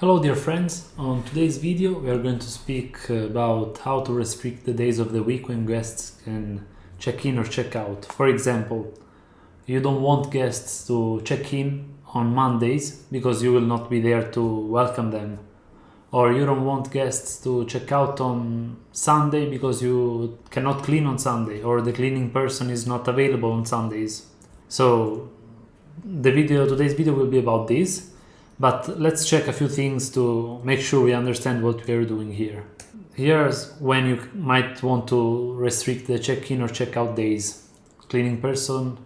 Hello dear friends, on today's video we are going to speak about how to restrict the days of the week when guests can check in or check out. For example, you don't want guests to check in on Mondays because you will not be there to welcome them. Or you don't want guests to check out on Sunday because you cannot clean on Sunday or the cleaning person is not available on Sundays. So today's video will be about this. But let's check a few things to make sure we understand what we are doing here. Here's when you might want to restrict the check-in or check-out days. Cleaning person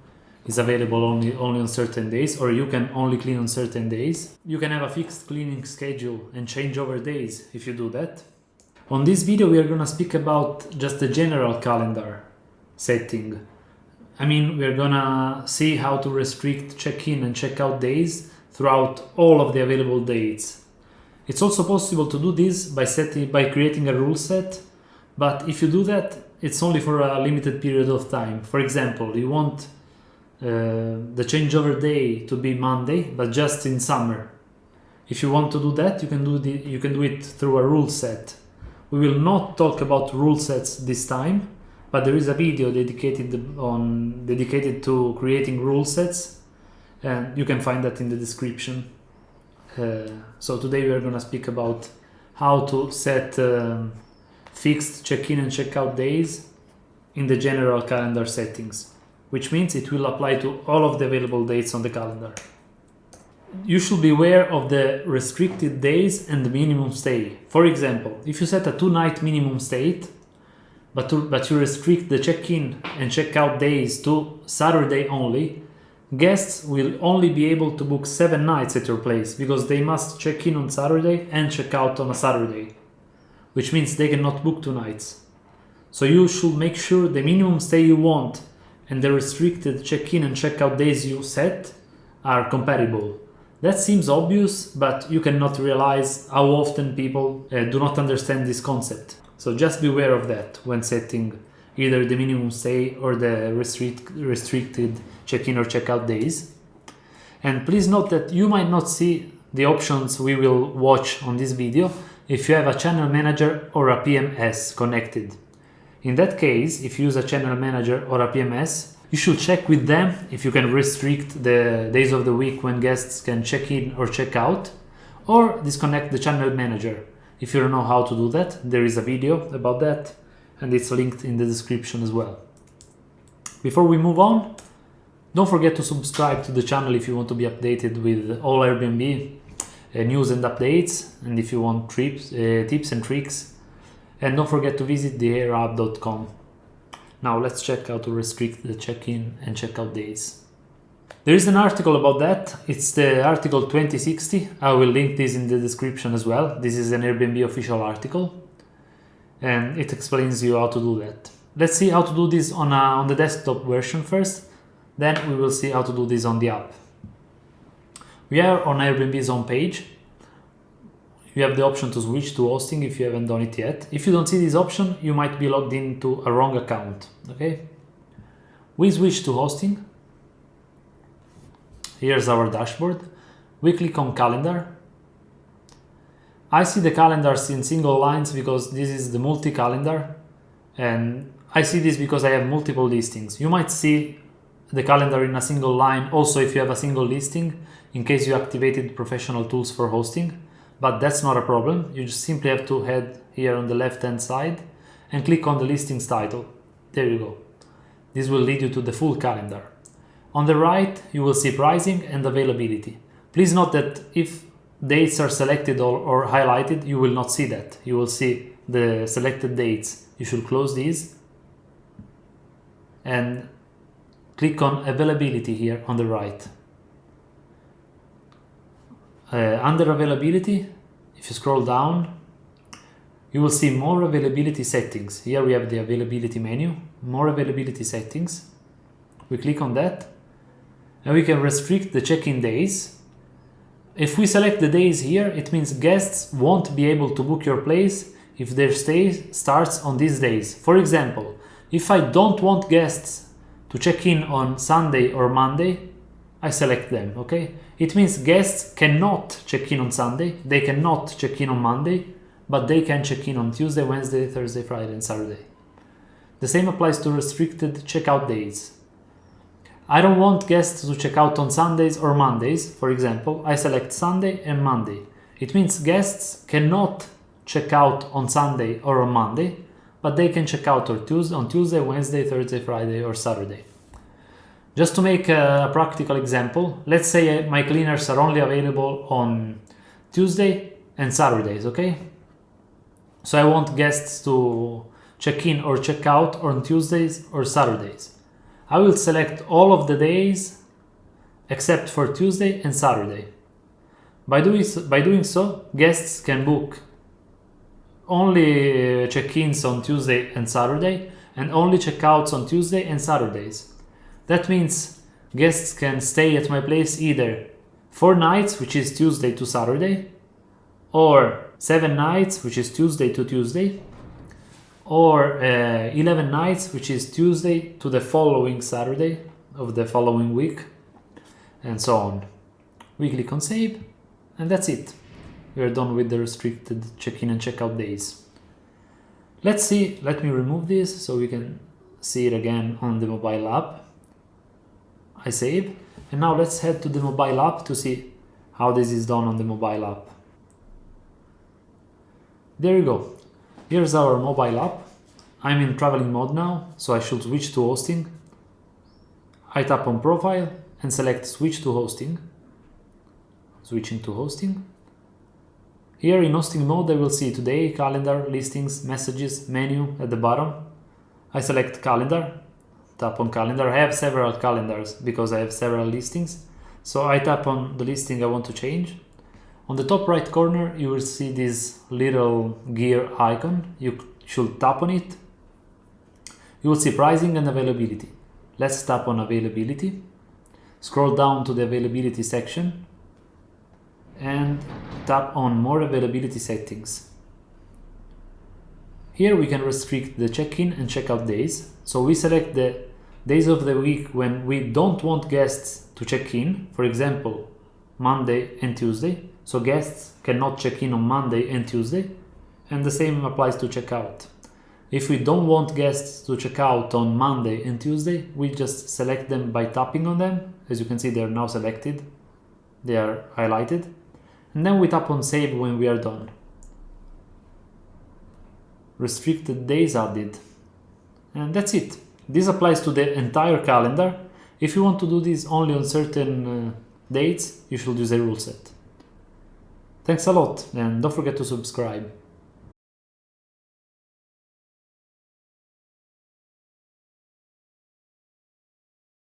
is available only on certain days, or you can only clean on certain days. You can have a fixed cleaning schedule and change over days if you do that. On this video we are going to speak about just the general calendar setting. We are going to see how to restrict check-in and check-out days throughout all of the available dates. It's also possible to do this by creating a rule set, but if you do that, it's only for a limited period of time. For example, you want the changeover day to be Monday, but just in summer. If you want to do that, you can do it through a rule set. We will not talk about rule sets this time, but there is a video dedicated to creating rule sets. And you can find that in the description. So today we are going to speak about how to set fixed check-in and check-out days in the general calendar settings, which means it will apply to all of the available dates on the calendar. You should be aware of the restricted days and the minimum stay. For example, if you set a 2-night minimum stay, but you restrict the check-in and check-out days to Saturday only, guests will only be able to book 7 nights at your place because they must check in on Saturday and check out on a Saturday, which means they cannot book 2 nights. So you should make sure the minimum stay you want and the restricted check-in and check-out days you set are compatible. That seems obvious, but you cannot realize how often people do not understand this concept. So just be aware of that when setting either the minimum stay or the restricted check-in or check-out days. And please note that you might not see the options we will watch on this video if you have a channel manager or a PMS connected. In that case, if you use a channel manager or a PMS, you should check with them if you can restrict the days of the week when guests can check in or check out, or disconnect the channel manager. If you don't know how to do that, there is a video about that, and it's linked in the description as well. Before we move on, don't forget to subscribe to the channel if you want to be updated with all Airbnb news and updates, and if you want tips and tricks. And don't forget to visit theairhub.com. Now let's check how to restrict the check-in and check-out days. There is an article about that. It's the article 2060. I will link this in the description as well. This is an Airbnb official article, and it explains you how to do that. Let's see how to do this on the desktop version first, then we will see how to do this on the app. We are on Airbnb's homepage. You have the option to switch to hosting if you haven't done it yet. If you don't see this option, you might be logged into a wrong account. Okay? We switch to hosting. Here's our dashboard. We click on calendar. I see the calendars in single lines because this is the multi-calendar, and I see this because I have multiple listings. You might see the calendar in a single line also if you have a single listing, in case you activated professional tools for hosting, but that's not a problem. You just simply have to head here on the left hand side and click on the listings title. There you go. This will lead you to the full calendar. On the right you will see pricing and availability. Please note that if dates are selected or highlighted, you will not see that. You will see the selected dates. You should close these and click on availability here on the right. Under availability, if you scroll down, you will see more availability settings. Here we have the availability menu, more availability settings. We click on that and we can restrict the check-in days. If we select the days here, it means guests won't be able to book your place if their stay starts on these days. For example, if I don't want guests to check in on Sunday or Monday, I select them, okay? It means guests cannot check in on Sunday, they cannot check in on Monday, but they can check in on Tuesday, Wednesday, Thursday, Friday, and Saturday. The same applies to restricted checkout days. I don't want guests to check out on Sundays or Mondays, for example. I select Sunday and Monday. It means guests cannot check out on Sunday or on Monday, but they can check out on Tuesday, Wednesday, Thursday, Friday, or Saturday. Just to make a practical example, let's say my cleaners are only available on Tuesday and Saturdays, okay? So I want guests to check in or check out on Tuesdays or Saturdays. I will select all of the days except for Tuesday and Saturday. By doing so, guests can book only check-ins on Tuesday and Saturday and only check-outs on Tuesday and Saturdays. That means guests can stay at my place either 4 nights, which is Tuesday to Saturday, or 7 nights, which is Tuesday to Tuesday, or 11 nights, which is Tuesday to the following Saturday of the following week, and so on. We click on save, and that's it. We are done with the restricted check-in and check-out days. Let me remove this so we can see it again on the mobile app. I save, and now let's head to the mobile app to see how this is done on the mobile app. There you go. Here's our mobile app. I'm in traveling mode now, so I should switch to hosting. I tap on profile and select switch to hosting. Switching to hosting. Here in hosting mode I will see today, calendar, listings, messages, menu at the bottom. I select calendar, tap on calendar. I have several calendars because I have several listings. So I tap on the listing I want to change. On the top right corner you will see this little gear icon. You should tap on it. You will see pricing and availability. Let's tap on availability. Scroll down to the availability section and tap on more availability settings. Here we can restrict the check-in and check-out days. So we select the days of the week when we don't want guests to check in, for example, Monday and Tuesday. So guests cannot check in on Monday and Tuesday, and the same applies to check out. If we don't want guests to check out on Monday and Tuesday, we just select them by tapping on them. As you can see, they are now selected. They are highlighted. And then we tap on save when we are done. Restricted days added. And that's it. This applies to the entire calendar. If you want to do this only on certain dates, you should use a rule set. Thanks a lot, and don't forget to subscribe.